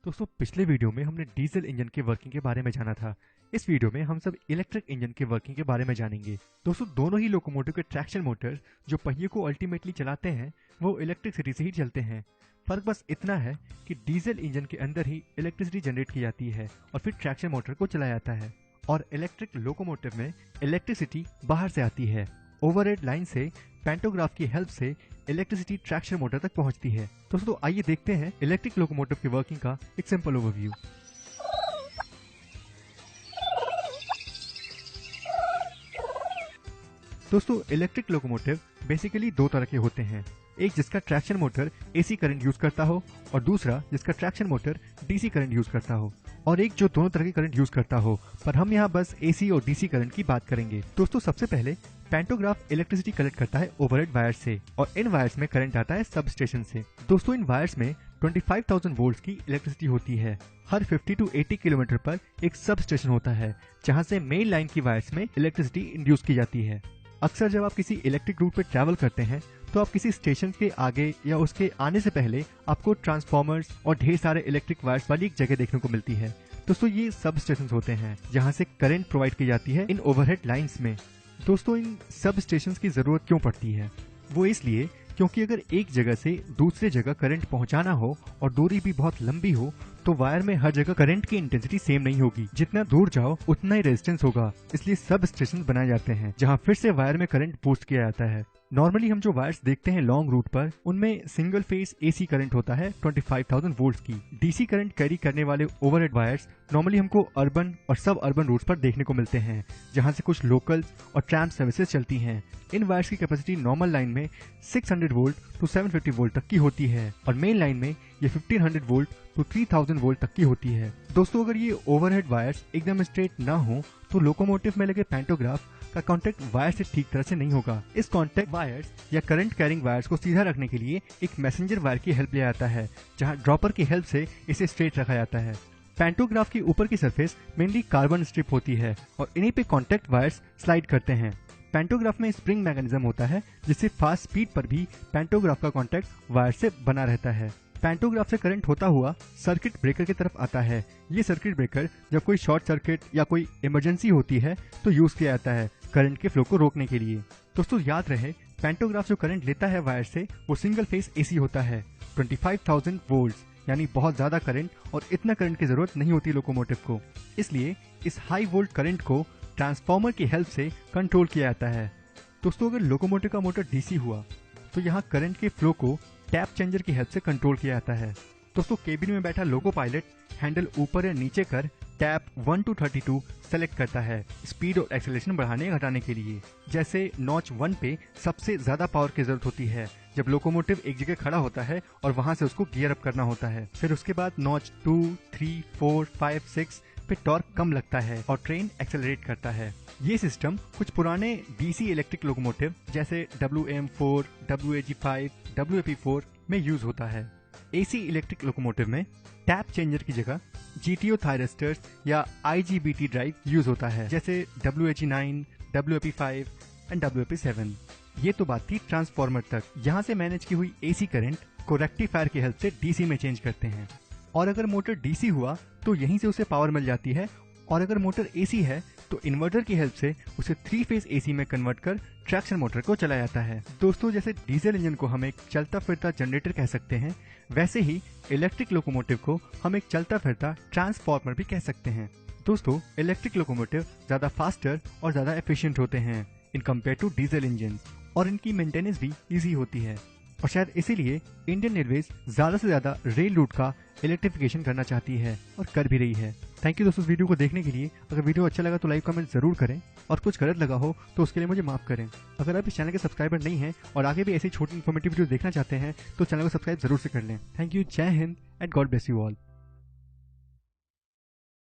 दोस्तों पिछले वीडियो में हमने डीजल इंजन के वर्किंग के बारे में जाना था। इस वीडियो में हम सब इलेक्ट्रिक इंजन के वर्किंग के बारे में जानेंगे। दोस्तों दोनों ही लोकोमोटिव के ट्रैक्शन मोटर्स जो पहिए को अल्टीमेटली चलाते हैं वो इलेक्ट्रिसिटी से ही चलते हैं। फर्क बस इतना है कि डीजल इंजन के अंदर ही इलेक्ट्रिसिटी जनरेट की जाती है और फिर ट्रैक्शन मोटर को चलाया जाता है, और इलेक्ट्रिक लोकोमोटिव में इलेक्ट्रिसिटी बाहर से आती है। ओवरहेड लाइन से पैंटोग्राफ की हेल्प से इलेक्ट्रिसिटी ट्रैक्शन मोटर तक पहुंचती है। दोस्तों आइए देखते हैं इलेक्ट्रिक लोकोमोटिव की वर्किंग का एक सिंपल ओवरव्यू। दोस्तों इलेक्ट्रिक लोकोमोटिव बेसिकली दो तरह के होते हैं, एक जिसका traction motor AC current use करता हो और दूसरा जिसका traction motor DC current use करता हो, और एक जो दोनों तरह के करंट यूज करता हो, पर हम यहाँ बस एसी और डीसी करंट की बात करेंगे। दोस्तों सबसे पहले पैंटोग्राफ इलेक्ट्रिसिटी कलेक्ट करता है ओवरहेड वायर से, और इन वायर्स में करंट आता है सब स्टेशन से। दोस्तों इन वायर्स में 25,000 वोल्ट की इलेक्ट्रिसिटी होती है। हर 50 to 80 किलोमीटर पर एक सब स्टेशन होता है जहाँ से मेन लाइन की वायर्स में इलेक्ट्रिसिटी इंड्यूस की जाती है। अक्सर जब आप किसी इलेक्ट्रिक रूट पर ट्रैवल करते हैं तो आप किसी स्टेशन के आगे या उसके आने से पहले आपको ट्रांसफार्मर्स और ढेर सारे इलेक्ट्रिक वायर्स वाली एक जगह देखने को मिलती है। दोस्तों ये सब स्टेशन होते हैं जहाँ से करंट प्रोवाइड की जाती है इन ओवरहेड लाइंस में। दोस्तों इन सब स्टेशन की जरूरत क्यों पड़ती है? वो इसलिए क्योंकि अगर एक जगह से दूसरे जगह करंट पहुंचाना हो और दूरी भी बहुत लंबी हो तो वायर में हर जगह करंट की इंटेंसिटी सेम नहीं होगी। जितना दूर जाओ उतना ही रेजिस्टेंस होगा, इसलिए सब स्टेशन बनाए जाते हैं जहां फिर से वायर में करंट बूस्ट किया जाता है। नॉर्मली हम जो वायर्स देखते हैं लॉन्ग रूट पर उनमें सिंगल फेज एसी करंट होता है 25,000 वोल्ट की। डीसी करंट कैरी करने वाले ओवरहेड वायर्स नॉर्मली हमको अर्बन और सब अर्बन रूट्स पर देखने को मिलते हैं जहां से कुछ लोकल्स और ट्राम सर्विसेज चलती हैं। इन वायर्स की कैपेसिटी नॉर्मल लाइन में 600 वोल्ट टू 750 वोल्ट तक की होती है और मेन लाइन में ये 1500 वोल्ट टू 3000 वोल्ट तक की होती है। दोस्तों अगर ये ओवरहेड वायर्स एकदम स्ट्रेट ना हो तो लोकोमोटिव में लगे पैंटोग्राफ का कांटेक्ट वायर से ठीक तरह से नहीं होगा। इस कांटेक्ट वायर्स या करंट कैरिंग वायर्स को सीधा रखने के लिए एक मैसेंजर वायर की हेल्प लिया जाता है जहां ड्रॉपर की हेल्प से इसे स्ट्रेट रखा जाता है। पैंटोग्राफ की ऊपर की सरफेस मेनली कार्बन स्ट्रिप होती है और इन्हीं पे कांटेक्ट वायर्स स्लाइड करते हैं। पैंटोग्राफ में स्प्रिंग मैकेनिज्म होता है जिससे फास्ट स्पीड पर भी पैंटोग्राफ का कांटेक्ट वायर से बना रहता है। पैंटोग्राफ से करंट होता हुआ सर्किट ब्रेकर की तरफ आता है। ये सर्किट ब्रेकर जब कोई शॉर्ट सर्किट या कोई इमरजेंसी होती है तो यूज किया जाता है करंट के फ्लो को रोकने के लिए। दोस्तों याद रहे पैंटोग्राफ जो करंट लेता है वायर से वो सिंगल फेज एसी होता है 25,000 वोल्ट, यानी बहुत ज्यादा करंट, और इतना करंट की जरूरत नहीं होती लोकोमोटिव को, इसलिए इस हाई वोल्ट करंट को ट्रांसफार्मर की हेल्प से कंट्रोल किया जाता है। दोस्तों अगर लोकोमोटिव का मोटर डीसी हुआ तो यहाँ करंट के फ्लो को टैप चेंजर की हेल्प से कंट्रोल किया जाता है। दोस्तों केबिन में बैठा लोको पायलट हैंडल ऊपर या नीचे कर टैप 1 to 32 सेलेक्ट करता है स्पीड और एक्सेलरेशन बढ़ाने या घटाने के लिए। जैसे नॉच 1 पे सबसे ज्यादा पावर की जरूरत होती है जब लोकोमोटिव एक जगह खड़ा होता है और वहां से उसको गियर अप करना होता है। फिर उसके बाद नॉच 2, 3, 4, 5, 6 पे टॉर्क कम लगता है और ट्रेन एक्सेलरेट करता है। ये सिस्टम कुछ पुराने डीसी इलेक्ट्रिक लोकोमोटिव जैसे WM4, WAG5, WAP4 में यूज होता है। एसी इलेक्ट्रिक लोकोमोटिव में टैप चेंजर की जगह GTO थायरिस्टर्स या IGBT ड्राइव यूज होता है जैसे WAG9, WAP5 एंड WAP7। ये तो बात थी ट्रांसफार्मर तक। यहाँ से मैनेज की हुई एसी करंट को रेक्टिफायर की हेल्प से डीसी में चेंज करते हैं, और अगर मोटर डीसी हुआ तो यहीं से उसे पावर मिल जाती है, और अगर मोटर एसी है तो इन्वर्टर की हेल्प से उसे 3 फेज एसी में कन्वर्ट कर ट्रैक्शन मोटर को चलाया जाता है। दोस्तों जैसे डीजल इंजन को हम एक चलता फिरता जनरेटर कह सकते हैं, वैसे ही इलेक्ट्रिक लोकोमोटिव को हम एक चलता फिरता ट्रांसफार्मर भी कह सकते हैं। दोस्तों इलेक्ट्रिक लोकोमोटिव ज्यादा फास्टर और ज्यादा एफिशिएंट होते हैं in compare to diesel engine, और इनकी मेंटेनेंस भी इजी होती है, और शायद इसीलिए इंडियन रेलवेज ज्यादा से ज्यादा रेल रूट का इलेक्ट्रिफिकेशन करना चाहती है और कर भी रही है। थैंक यू दोस्तों इस वीडियो को देखने के लिए। अगर वीडियो अच्छा लगा तो लाइक कमेंट जरूर करें, और कुछ गलत लगा हो तो उसके लिए मुझे माफ करें। अगर आप इस चैनल के सब्सक्राइबर नहीं हैं और आगे भी ऐसी छोटी इन्फॉर्मेटिव वीडियो देखना चाहते हैं तो चैनल को सब्सक्राइब जरूर से कर लें। थैंक यू, जय Hind and God bless you all.